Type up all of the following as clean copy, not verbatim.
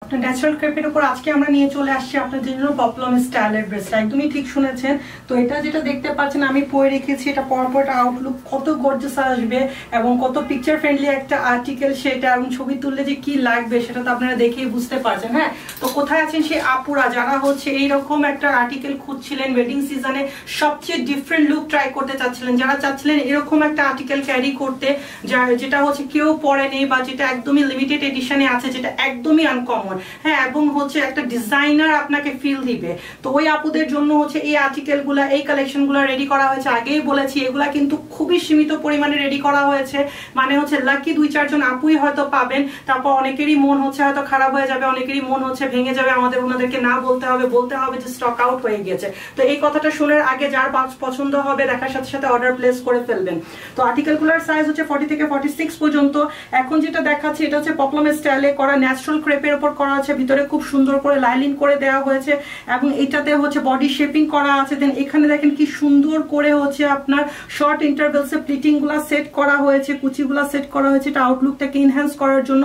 আপনার ন্যাচারাল ক্রেপের উপর আজকে আমরা নিয়ে চলে আসছি আপনাদের জন্য পপলম স্টাইলের ড্রেসটা। একদমই ঠিক শুনেছেন। তো এটা যেটা দেখতে পাচ্ছেন আমি পরে রেখেছি, এটা পরার পর আউটলুক কত গর্জিয়াস আসবে এবং কত পিকচার ফ্রেন্ডলি একটা আর্টিকেল সেটা, এবং ছবি তুললে যে কি লাগবে সেটা তো আপনারা দেখেই বুঝতে পারছেন। হ্যাঁ, তো কোথায় আছেন সেই আপুরা যারা হচ্ছে এইরকম একটা আর্টিকেল খুঁজছিলেন, ওয়েডিং সিজনে সবচেয়ে ডিফারেন্ট লুক ট্রাই করতে চাচ্ছিলেন, যারা চাচ্ছিলেন এরকম একটা আর্টিকেল ক্যারি করতে যেটা হচ্ছে কেউ পরেনি বা যেটা একদমই লিমিটেড এডিশনে আছে, যেটা একদমই আনকমন, হ্যাঁ, এবং হচ্ছে একটা ডিজাইনার আপনাকে ফিল দিবে। তো ওই আপুদের জন্য হচ্ছে এই আর্টিকেলগুলো, এই কালেকশনগুলো রেডি করা হয়েছে। আগেই বলেছি এগুলা কিন্তু খুবই সীমিত পরিমাণে রেডি করা হয়েছে, মানে হচ্ছে লাকি 2-4 জন আপুই হয়তো পাবেন। তারপর অনেকেরই মন হচ্ছে হয়তো খারাপ হয়ে যাবে, অনেকেরই মন হচ্ছে ভেঙে যাবে, আমাদের ওনাদেরকে না বলতে হবে যে স্টক আউট হয়ে গেছে। তো এই কথাটা শোনার আগে যার পছন্দ হবে দেখার সাথে সাথে অর্ডার প্লেস করে ফেলবেন। তো আর্টিকেলগুলোর সাইজ হচ্ছে 40 থেকে 46 পর্যন্ত। এখন যেটা দেখাচ্ছি এটা হচ্ছে পপলম স্টাইলে করা, ন্যাচারাল ক্রেপের উপর করা আছে, ভিতরে খুব সুন্দর করে লাইলিন করে দেওয়া হয়েছে এবং এটাতে হচ্ছে বডি শেপিং করা আছে। দেন এখানে দেখেন কি সুন্দর করে হচ্ছে আপনার শর্ট ইন্টারভেলসে প্লিটিং গুলা সেট করা হয়েছে, কুচিগুলা সেট করা হয়েছে, এটা আউটলুকটাকে ইনহ্যান্স করার জন্য।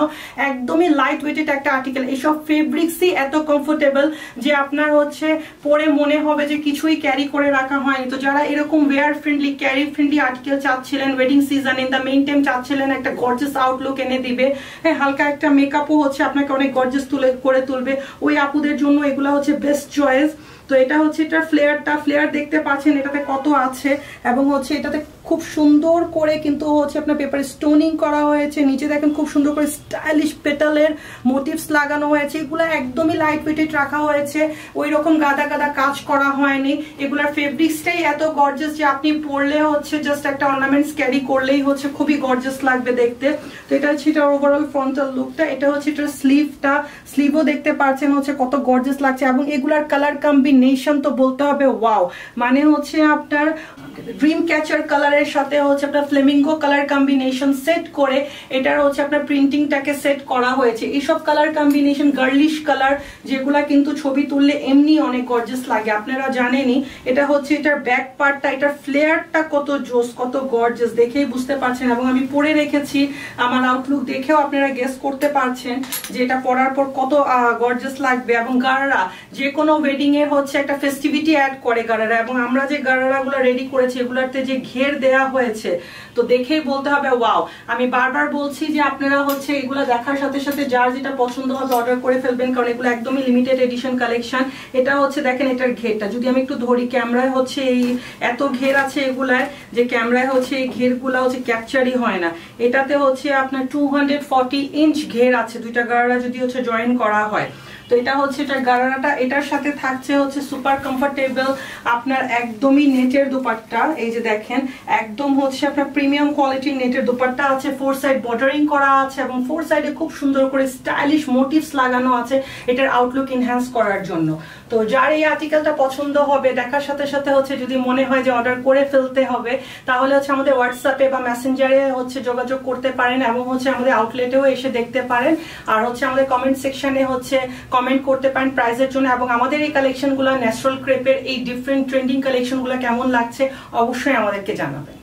একদমই লাইট ওয়েটেড একটা আর্টিকেল। এইসব ফেব্রিক্সই এত কমফোর্টেবল যে আপনার হচ্ছে পরে মনে হবে যে কিছুই ক্যারি করে রাখা হয়নি। তো যারা এরকম wear friendly, carry friendly article চাচ্ছিলেন, wedding season in the main time চাচ্ছিলেন একটা গর্জিয়াস আউটলুক এনে দিবে, হ্যাঁ, হালকা একটা মেকআপও হচ্ছে আপনাকে অনেক গর্জিয়াস করে তুলবে, ওই আপুদের জন্য এগুলো হচ্ছে বেস্ট চয়েস। তো এটা হচ্ছে এটার ফ্লেয়ার দেখতে পাচ্ছেন এটাতে কত আছে, এবং হচ্ছে এটাতে খুব সুন্দর করে কিন্তু হচ্ছে আপনার পেপারে স্টোনিং করা হয়েছে। নিচে দেখেন খুব সুন্দর করে স্টাইলিশ পেটালের মোটিভস লাগানো হয়েছে। এগুলো একদমই লাইট ওয়েটেড রাখা হয়েছে, ওই রকম গাদা গাদা কাজ করা হয়নি। এগুলার ফেব্রিক্সটাই এত গর্জিয়াস যে আপনি পরলে হচ্ছে জাস্ট একটা অর্নামেন্টস ক্যারি করলেই হচ্ছে খুবই গর্জিয়াস লাগবে দেখতে। তো এটা হচ্ছে এটার ওভারঅল ফ্রন্টাল লুকটা। এটা হচ্ছে এটার স্লিভও দেখতে পাচ্ছেন হচ্ছে কত গর্জিয়াস লাগছে, এবং এগুলার কালার কম্বিনেশন তো বলতে হবে ওয়াও। মানে হচ্ছে আপনার ড্রিম ক্যাচার কালারের সাথে হচ্ছে আপনার ফ্লেমিঙ্গো কালার কম্বিনেশন সেট করে এটার হচ্ছে আপনার প্রিন্টিংটাকে সেট করা হয়েছে। এইসব কালার কম্বিনেশন, গার্লিশ কালার, যেগুলা কিন্তু ছবি তুললে এমনি অনেক গর্জিয়াস লাগে, আপনারা জানেনই। এটা হচ্ছে এটার ব্যাক পার্টটা, এটার ফ্লেয়ারটা কত জোস, কত গর্জিয়াস দেখেই বুঝতে পারছেন। এবং আমি পরে রেখেছি, আমার আউটলুক দেখেও আপনারা গেস করতে পারছেন যে এটা পরার পর কত গর্জিয়াস লাগবে। এবং গারারা, যে কোনো ওয়েডিং এর হচ্ছে একটা ফেস্টিভিটি অ্যাড করে গারারা, এবং আমরা যে গারারাগুলো রেডি করেছি এগুলোতে যে ঘের দেয়া হয়েছে তো দেখেই বলতে হবে ওয়াও। আমি বারবার বলছি যে আপনারা হচ্ছে এগুলো দেখার সাথে সাথে যার যেটা পছন্দ হবে অর্ডার করে ফেলবেন, কারণ এগুলো একদমই লিমিটেড এডিশন কালেকশন। এটা হচ্ছে দেখেন এটার ঘেরটা যদি আমি একটু ধরি, ক্যামেরায় হচ্ছে এই এত ঘের আছে এগুলায় যে ক্যামেরায় হচ্ছে এই ঘেরগুলো হচ্ছে ক্যাপচারই হয় না। এটাতে হচ্ছে আপনার 240 ইঞ্চ ঘের আছে, দুইটা গারারা যদি হচ্ছে জয়েন করা হয়। তো এটা হচ্ছে এটার গারারাটা, এটার সাথে থাকছে হচ্ছে সুপার কমফোর্টেবল আপনার একদমই নেটের দুপাট্টা। এই যে দেখেন একদম হচ্ছে আপনার প্রিমিয়াম কোয়ালিটির নেটের দুপাট্টা আছে, 4 সাইড বর্ডারিং করা আছে এবং 4 সাইডে খুব সুন্দর করে স্টাইলিশ মোটিভস লাগানো আছে এটার আউটলুক এনহ্যান্স করার জন্য। তো যার এই আর্টিকেলটা পছন্দ হবে দেখার সাথে সাথে হচ্ছে যদি মনে হয় যে অর্ডার করে ফেলতে হবে, তাহলে হচ্ছে আমাদের হোয়াটসঅ্যাপে বা মেসেঞ্জারে হচ্ছে যোগাযোগ করতে পারেন, এবং হচ্ছে আমাদের আউটলেটেও এসে দেখতে পারেন। আর হচ্ছে আমাদের কমেন্ট সেকশনে হচ্ছে কমেন্ট করতে পারেন প্রাইসের জন্য, এবং আমাদের এই কালেকশনগুলো ন্যাচারাল ক্রেপের এই ডিফারেন্ট ট্রেন্ডিং কালেকশনগুলো কেমন লাগছে অবশ্যই আমাদেরকে জানাবেন।